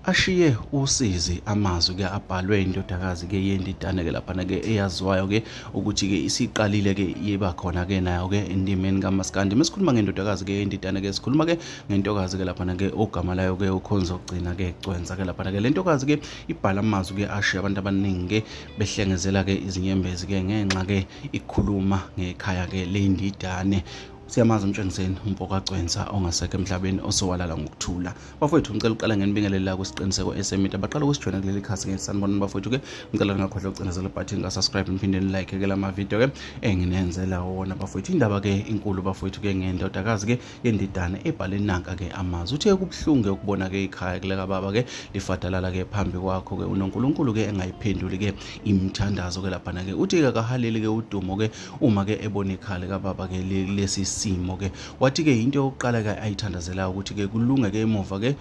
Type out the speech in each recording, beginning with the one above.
ashiye usizi amazwi ke abhalwe eNdodakazi ke yeNdidane ke lapha ke eyaziwayo ke ukuthi ke isiqalile ke yeba khona ke nayo ke indimeni kaMaskandi. Mesikhuluma ngeNdodakazi ke yeNdidane ke sikhuluma ke ngentokazi ke lapha ke ogama layo ke ukhonza ogcina ke ecwenza ke lapha ke lentokazi ke ibhala amazwi ke ashiye abantu abaningi ke behlengezela ke izinyembezi ke ngenxa ke ikhuluma ngekhaya ke leNdidane. Siyamazi umtshengiseni umpokacwenza ongasekho emhlabeni osowalala ngokuthula. Bafowethu ngicela uqala ngenibingelele la kwisiqiniseko esemita baqala ukusijoyina kuleli khasi ke sanibona bafowethu ke ngicela ngakhohlwa ukucinezela button ka subscribe niphinde ni like ke lama video ke enginenzela wona bafowethu. Indaba ke inkulu bafowethu ke ngeNdodakazi ke yeNdidane ebhale nanka ke amazwi. Uthe kubhlunge ukubona ke ikhaya kuleka baba ke lifadalala ke phambi kwakho ke uNkulunkulu ke engayiphenduli ke imthandazo ke lapha ke uthi ke kahaleli ke udumo ke uma ke ebona ikhaya lika baba ke lesi simo ke wathi ke into yokuqala ke ayithandazela ukuthi ke kulunga ke emuva ke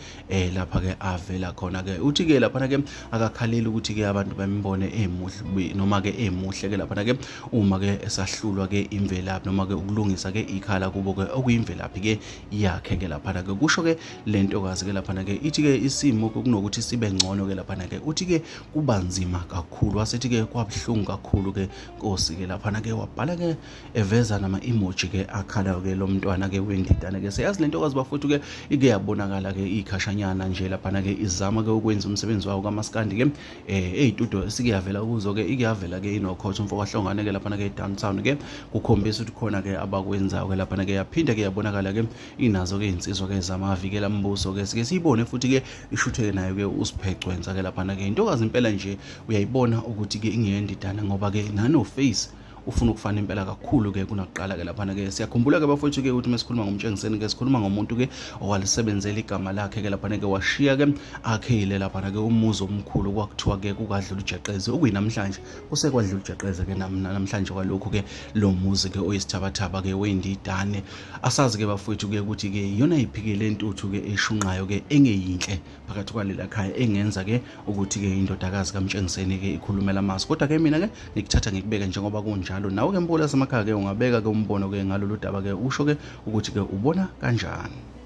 lapha ke avela khona ke uthi ke lapha ke akakhaleli ukuthi ke abantu bembone emuhle noma ke emuhle ke lapha ke uma ke esahlulwa ke imvelaphi noma ke ukulungisa ke ikhala kubo ke okuyimvelaphi ke yakhe ke lapha ke kusho ke lentokazi ke lapha ke ithi ke isimo kunokuthi sibe ngcono ke lapha ke uthi ke kubanzima kakhulu wasethi ke kwabhlungu kakhulu ke Nkosi ke lapha ke wabhala ke eveza nama emoji ke akhala ke lo mntwana ke weNdidane ke siyazi lentokazi bafuthu ke ike yabonakala ke ikhashanyana nje lapha ke izama ke ukwenza umsebenzi wawo kaMaskandi ke ezitudio sike yavela kuzo ke ike yavela ke inokhotho umfokahlongane ke lapha ke downtown ke kukhombisa ukuthi khona ke abakwenzayo ke lapha ke yaphinda ke yabonakala ke inazo ke insizwa ke zamavikela mbuso ke sike siyibone futhi ke ishuthe nayo ke usiphecwenza ke lapha ke intokazi impela nje uyayibona ukuthi ke ingeyeNdidane ngoba ke nano face ufuna ukufana impela kakhulu ke kunakuqala ke lapha ke siyakhumbula ke bafowethu ke ukuthi mesikhuluma ngomtshengiseni ke sikhuluma ngomuntu ke owalisebenzela igama lakhe ke lapha ke washiya ke akhele lapha ke umuzi omkhulu kwakuthiwa ke kuKwadlulujeqeze okuyinamhlanje useKwadlulujeqeze ke namhlanje kwalokho ke lo muzi ke oyisithabathaba ke weNdidane. Asazi ke bafowethu ke ukuthi ke iyona iphikele intuthu ke eshunqayo ke engeyinhle phakathi kwalela khaya engenza ke ukuthi ke indodakazi kamtshengiseni ke ikhulumela amasi kodwa ke mina ke ngikuthatha ngikubeke njengoba kunjalo nawe ke mbola semakhaya ke ungabeka ke umbono ke ngalolu daba ke usho ke ukuthi ke ubona kanjani.